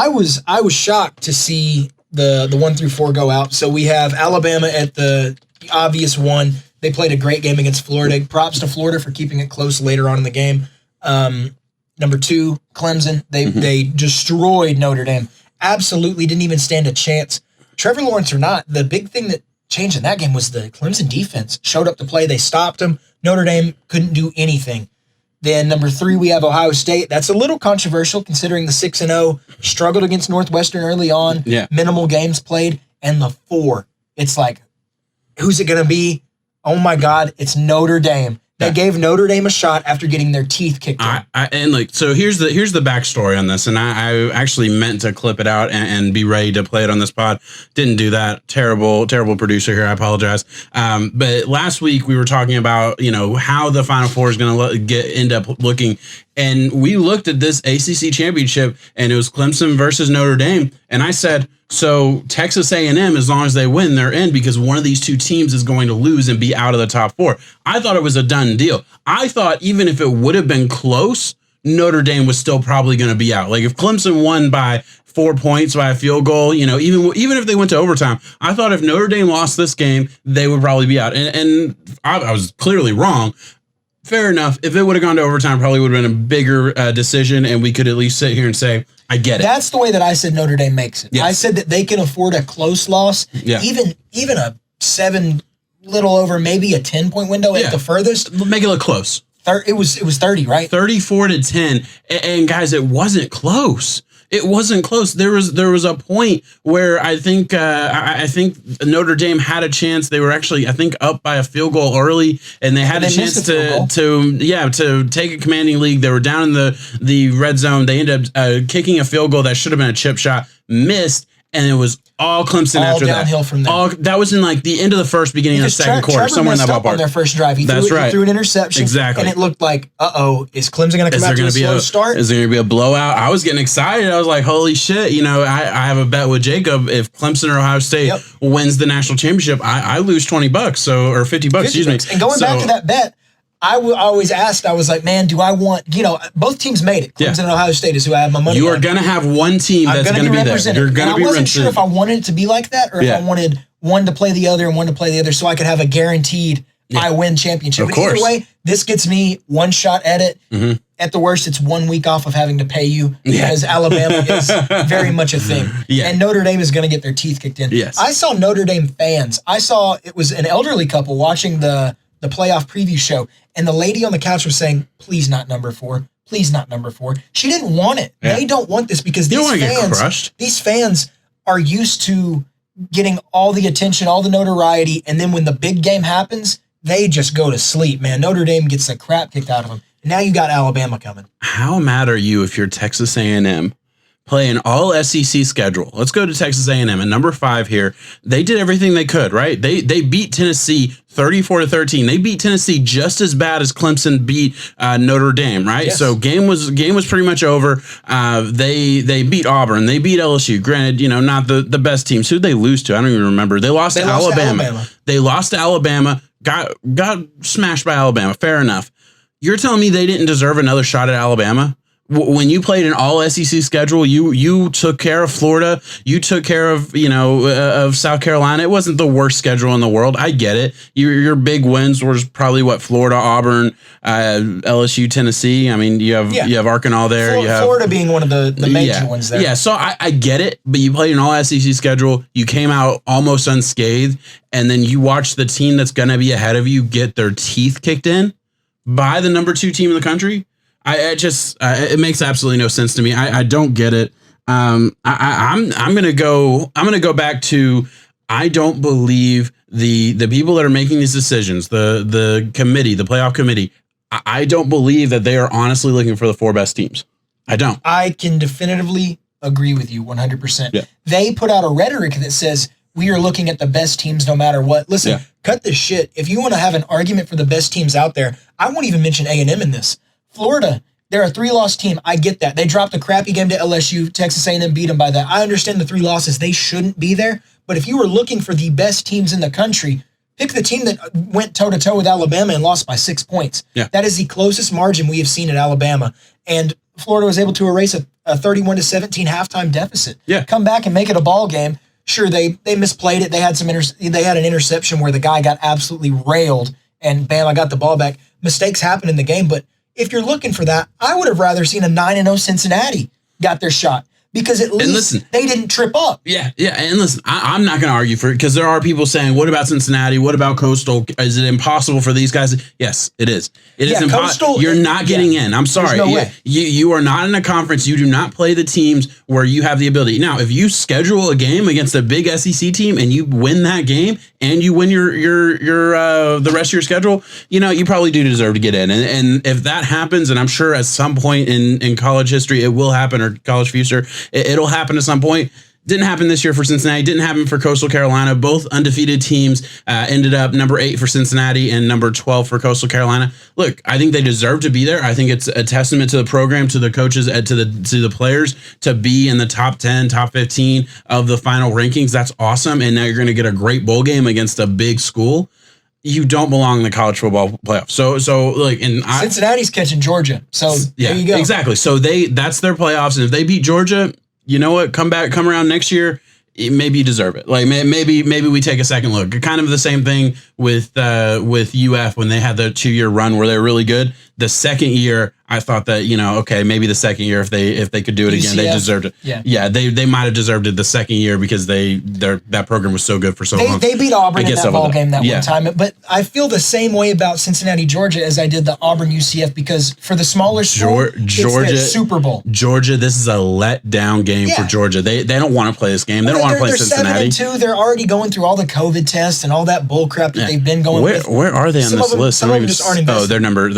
I was shocked to see the 1 through 4 go out. So we have Alabama at the obvious one. They played a great game against Florida. Props to Florida for keeping it close later on in the game. Number 2, Clemson. They destroyed Notre Dame. Absolutely didn't even stand a chance. Trevor Lawrence or not, the big thing that changed in that game was the Clemson defense showed up to play. They stopped them. Notre Dame couldn't do anything. Then number 3, we have Ohio State. That's a little controversial considering the 6-0 struggled against Northwestern early on. Yeah. Minimal games played. And the 4, it's like, who's it going to be? Oh my God, it's Notre Dame. They gave Notre Dame a shot after getting their teeth kicked in. So here's the backstory on this, and I actually meant to clip it out and be ready to play it on this pod. Didn't do that. Terrible producer here. I apologize. But last week we were talking about how the Final Four is going to end up looking, and we looked at this ACC Championship, and it was Clemson versus Notre Dame, and I said, so Texas A&M, as long as they win, they're in because one of these two teams is going to lose and be out of the top 4. I thought it was a done deal. I thought even if it would have been close, Notre Dame was still probably going to be out. Like if Clemson won by 4 points by a field goal, even if they went to overtime, I thought if Notre Dame lost this game, they would probably be out. And I was clearly wrong. Fair enough. If it would have gone to overtime, probably would have been a bigger decision, and we could at least sit here and say, I get it. That's the way that I said Notre Dame makes it. Yes. I said that they can afford a close loss, even a 7, little over, maybe a 10-point window at the furthest. Make it look close. It was 30, right? 34-10, and guys, it wasn't close. It wasn't close. There was a point where I think Notre Dame had a chance. They were actually, I think, up by a field goal early, and they had a chance to take a commanding lead. They were down in the red zone. They ended up kicking a field goal that should have been a chip shot, missed, and it was all Clemson after that. All downhill from there. That was in like the end of the first, beginning of the second quarter, somewhere in that ballpark. On their first drive, he threw an interception. Exactly, and it looked like, is Clemson going to come out to a slow start? Is there going to be a blowout? I was getting excited. I was like, holy shit! I have a bet with Jacob. If Clemson or Ohio State wins the national championship, I lose $20, or $50. Excuse me. And going back to that bet, I always asked, I was like, man, do I want, both teams made it. Clemson and Ohio State is who I have my money on. You are going to have one team that's going to be there. You're going to be represented. I wasn't sure if I wanted it to be like that or if I wanted one to play the other and one to play the other so I could have a guaranteed I win championship. But either way, this gets me one shot at it. Mm-hmm. At the worst, it's 1 week off of having to pay you because Alabama is very much a thing. Yeah. And Notre Dame is going to get their teeth kicked in. Yes. I saw Notre Dame fans. It was an elderly couple watching the playoff preview show, and the lady on the couch was saying, please not number 4. Please not number 4. She didn't want it. Yeah. They don't want this because these fans are used to getting all the attention, all the notoriety, and then when the big game happens, they just go to sleep, man. Notre Dame gets the crap kicked out of them. And now you got Alabama coming. How mad are you if you're Texas A&M? Play an all SEC schedule. Let's go to Texas A&M at number 5 here. They did everything they could, right? They beat Tennessee 34-13. They beat Tennessee just as bad as Clemson beat Notre Dame, right? Yes. So game was pretty much over. They beat Auburn. They beat LSU. Granted, not the best teams. Who'd they lose to? I don't even remember. They lost to Alabama. They lost to Alabama. Got smashed by Alabama. Fair enough. You're telling me they didn't deserve another shot at Alabama? When you played an all SEC schedule, you took care of Florida, you took care of of South Carolina. It wasn't the worst schedule in the world. I get it. Your big wins were probably Florida, Auburn, LSU, Tennessee. I mean, you have Arkansas there. Florida being one of the major ones there. Yeah, so I get it. But you played an all SEC schedule. You came out almost unscathed, and then you watch the team that's going to be ahead of you get their teeth kicked in by the number 2 team in the country. It makes absolutely no sense to me. I don't get it. I'm gonna go back to, I don't believe the people that are making these decisions, the committee, the playoff committee. I don't believe that they are honestly looking for the 4 best teams. I don't. I can definitively agree with you 100%. Yeah. They put out a rhetoric that says we are looking at the best teams no matter what. Listen, cut this shit. If you want to have an argument for the best teams out there, I won't even mention A&M in this. Florida, they're a 3-loss team. I get that. They dropped a crappy game to LSU. Texas A&M beat them by that. I understand the 3 losses. They shouldn't be there. But if you were looking for the best teams in the country, pick the team that went toe-to-toe with Alabama and lost by 6 points. Yeah. That is the closest margin we have seen at Alabama. And Florida was able to erase a 31-17 halftime deficit. Yeah. Come back and make it a ball game. Sure, they misplayed it. They had they had an interception where the guy got absolutely railed, and Bama got the ball back. Mistakes happen in the game, but if you're looking for that, I would have rather seen a 9-0 Cincinnati got their shot. Because at least they didn't trip up. Yeah. And listen, I'm not going to argue for it because there are people saying, what about Cincinnati? What about Coastal? Is it impossible for these guys? Yes, it is. It is impossible. You're not getting in. I'm sorry. No way. You are not in a conference. You do not play the teams where you have the ability. Now, if you schedule a game against a big SEC team and you win that game and you win your the rest of your schedule, you probably do deserve to get in. And if that happens, and I'm sure at some point in college history it will happen, or college future, it'll happen at some point. Didn't happen this year for Cincinnati. Didn't happen for Coastal Carolina. Both undefeated teams ended up number 8 for Cincinnati and number 12 for Coastal Carolina. Look, I think they deserve to be there. I think it's a testament to the program, to the coaches, and to the players to be in the top 10, top 15 of the final rankings. That's awesome. And now you're going to get a great bowl game against a big school. You don't belong in the college football playoff. So like, and Cincinnati's catching Georgia. So there you go. Exactly. So that's their playoffs. And if they beat Georgia, you know what? Come around next year. Maybe you deserve it. Like maybe we take a second look. Kind of the same thing with UF when they had the 2-year run where they were really good. The second year, I thought that okay, maybe the second year if they could do it again, they deserved it. Yeah, they might have deserved it the second year because that program was so good for so long. They beat Auburn in that ball game that one time. But I feel the same way about Cincinnati, Georgia as I did the Auburn UCF because for the smaller school, Georgia, it's Super Bowl. Georgia, this is a letdown game for Georgia. They don't want to play this game. They don't want to play Cincinnati. They're 7-2. They're already going through all the COVID tests and all that bull crap that they've been going with. Where are they on this list? Some of them just aren't invested. They're number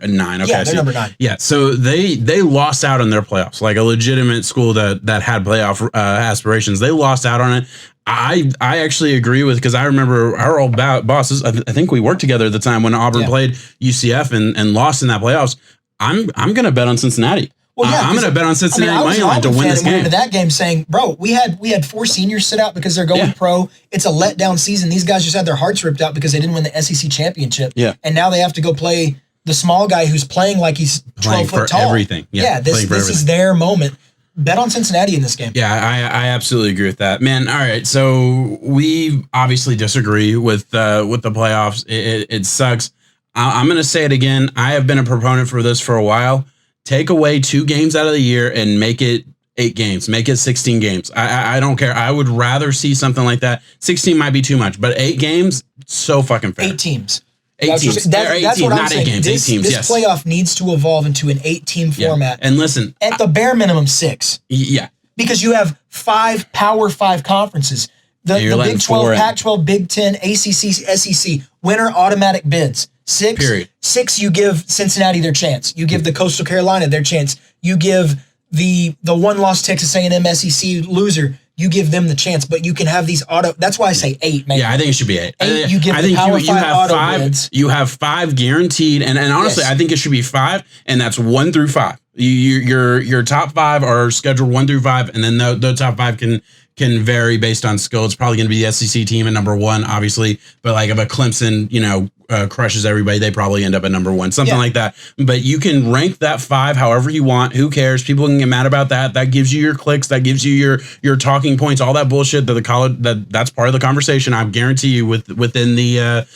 9. Okay, yeah, they're number 9. Yeah, so they lost out on their playoffs. Like a legitimate school that had playoff aspirations, they lost out on it. I actually agree with, because I remember our old bosses. I think we worked together at the time when Auburn played UCF and lost in that playoffs. I'm gonna bet on Cincinnati. Well, yeah, I'm going to bet on Cincinnati money line to win this game. Into that game saying, bro, we had 4 seniors sit out because they're going pro. It's a letdown season. These guys just had their hearts ripped out because they didn't win the SEC championship. Yeah. And now they have to go play the small guy who's playing like he's 12 foot tall. Everything. Yeah, this is their moment. Bet on Cincinnati in this game. Yeah, I absolutely agree with that, man. All right, so we obviously disagree with the playoffs. It sucks. I'm going to say it again. I have been a proponent for this for a while. Take away 2 games out of the year and make it 8 games. Make it 16 games. I don't care. I would rather see something like that. 16 might be too much, but 8 games, so fucking fair. 8 teams. 8 teams. That's what I'm saying. 8 games. 8 teams. This playoff needs to evolve into an 8-team format. And listen, at the bare minimum 6. Yeah. Because you have 5 Power 5 conferences. The Big 12, Pac-12, Big 10, ACC, SEC. Winner automatic bids. 6. Period. 6, you give Cincinnati their chance. You give the Coastal Carolina their chance. You give the one-loss Texas A&M SEC loser. You give them the chance, but you can have these auto. That's why I say 8. Maybe. Yeah, I think it should be 8. 8. You give the Power 5 auto bids. You have 5 guaranteed, and honestly, I think it should be 5, and that's 1 through 5. Your top 5 are scheduled 1 through 5, and then the top 5 can vary based on skill. It's probably going to be the SEC team at number 1, obviously, but like if a Clemson, crushes everybody, they probably end up at number 1, something like that. But you can rank that 5 however you want. Who cares? People can get mad about that. That gives you your clicks. That gives you your talking points. All that bullshit that the college that's part of the conversation. I guarantee you within the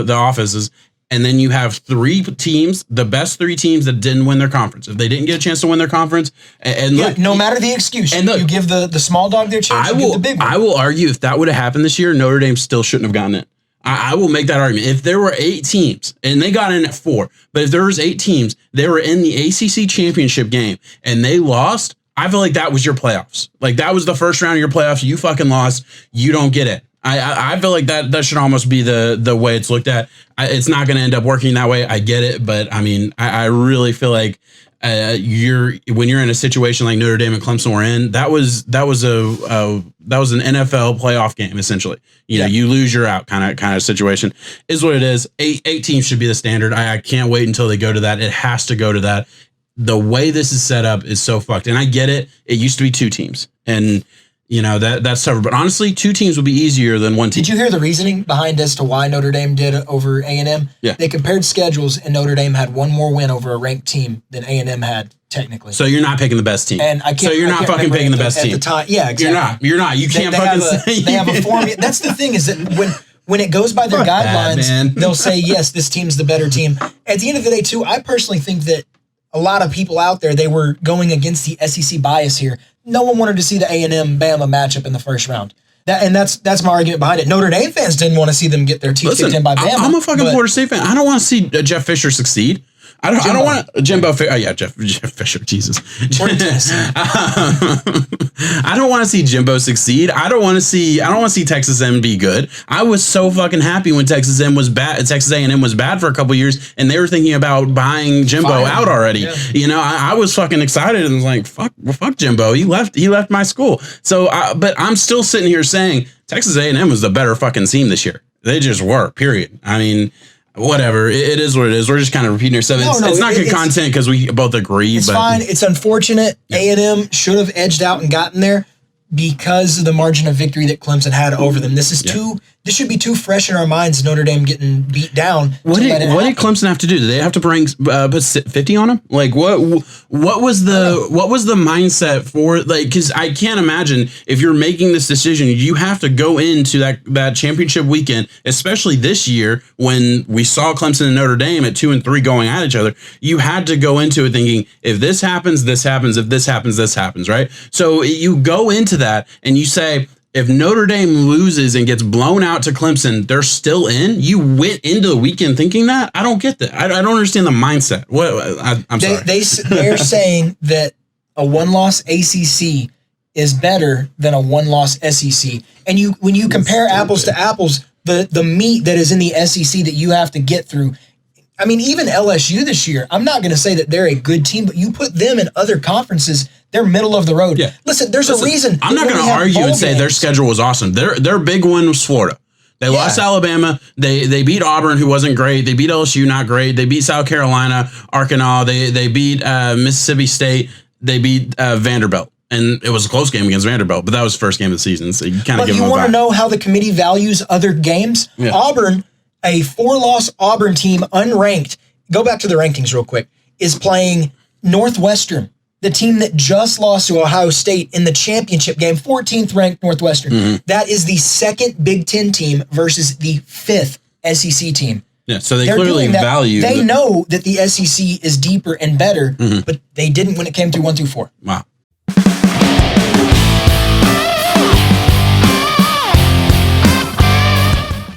offices. And then you have 3 teams, the best 3 teams that didn't win their conference. If they didn't get a chance to win their conference, and look, no matter the excuse, and look, you give the small dog their chance. You give the big one. I will argue if that would have happened this year, Notre Dame still shouldn't have gotten it. I will make that argument. If there were 8 teams, and they got in at 4, but if there was 8 teams, they were in the ACC Championship game, and they lost, I feel like that was your playoffs. Like, that was the first round of your playoffs. You fucking lost. You don't get it. I feel like that should almost be the way it's looked at. It's not going to end up working that way. I get it, but I mean, I really feel like when you're in a situation like Notre Dame and Clemson were in, that was an NFL playoff game essentially. You lose, you're out kind of situation is what it is. 8 teams should be the standard. I can't wait until they go to that. It has to go to that. The way this is set up is so fucked, and I get it. It used to be 2 teams, and that's tougher. But honestly, 2 teams would be easier than 1 team. Did you hear the reasoning behind as to why Notre Dame did it over A&M? Yeah. They compared schedules, and Notre Dame had 1 more win over a ranked team than A&M had technically. So you're not picking the best team. And I can't. So you're not fucking picking the best team. At the time. Yeah, exactly. You're not. You can't fucking say. They have a formula. That's the thing is that when it goes by their guidelines, they'll say, yes, this team's the better team. At the end of the day, too, I personally think that a lot of people out there, they were going against the SEC bias here. No one wanted to see the A&M Bama matchup in the first round. That's my argument behind it. Notre Dame fans didn't want to see them get their teeth kicked in by Bama. I'm a fucking Florida State fan. I don't want to see Jeff Fisher succeed. I don't want Jimbo. Oh yeah, Jeff Fisher. Jesus. I don't want to see Jimbo succeed. I don't want to see Texas A&M be good. I was so fucking happy when Texas A&M was bad. Texas A&M was bad for a couple years, and they were thinking about buying Jimbo out already. Yeah. You know, I was fucking excited and was like, fuck Jimbo. He left my school. So, but I'm still sitting here saying Texas A&M was the better fucking team this year. They just were. Period. I mean. Whatever. It is what it is. We're just kind of repeating ourselves. It's not good content because we both agree. It's fine. It's unfortunate. Yeah. A&M should have edged out and gotten there because of the margin of victory that Clemson had over them. This should be too fresh in our minds. Notre Dame getting beat down. What did Clemson have to do? Did they have to put 50 on them? Like what was the mindset for, like, because I can't imagine if you're making this decision, you have to go into that championship weekend, especially this year when we saw Clemson and Notre Dame at 2 and 3 going at each other. You had to go into it thinking, if this happens, this happens. If this happens, this happens. Right. So you go into that and you say, if Notre Dame loses and gets blown out to Clemson, they're still in. You went into the weekend thinking that? I don't get that. I don't understand the mindset. I'm sorry. They're saying that a one-loss ACC is better than a one-loss SEC. And when you compare apples to apples, the meat that is in the SEC that you have to get through. I mean, even LSU this year, I'm not going to say that they're a good team, but you put them in other conferences, they're middle of the road. Yeah. Listen, there's a reason. I'm not going to argue and say their schedule was awesome. Their big one was Florida. They lost to Alabama. They beat Auburn, who wasn't great. They beat LSU, not great. They beat South Carolina, Arkansas. They beat Mississippi State. They beat Vanderbilt. And it was a close game against Vanderbilt, but that was the first game of the season. So you kind of give them a vibe. You want to know how the committee values other games? Yeah. Auburn, a 4-loss Auburn team, unranked, go back to the rankings real quick, is playing Northwestern, the team that just lost to Ohio State in the championship game, 14th ranked Northwestern. Mm-hmm. That is the second Big Ten team versus the 5th SEC team. Yeah, so they clearly value. They know that the SEC is deeper and better, but they didn't when it came to 1 through 4. Wow.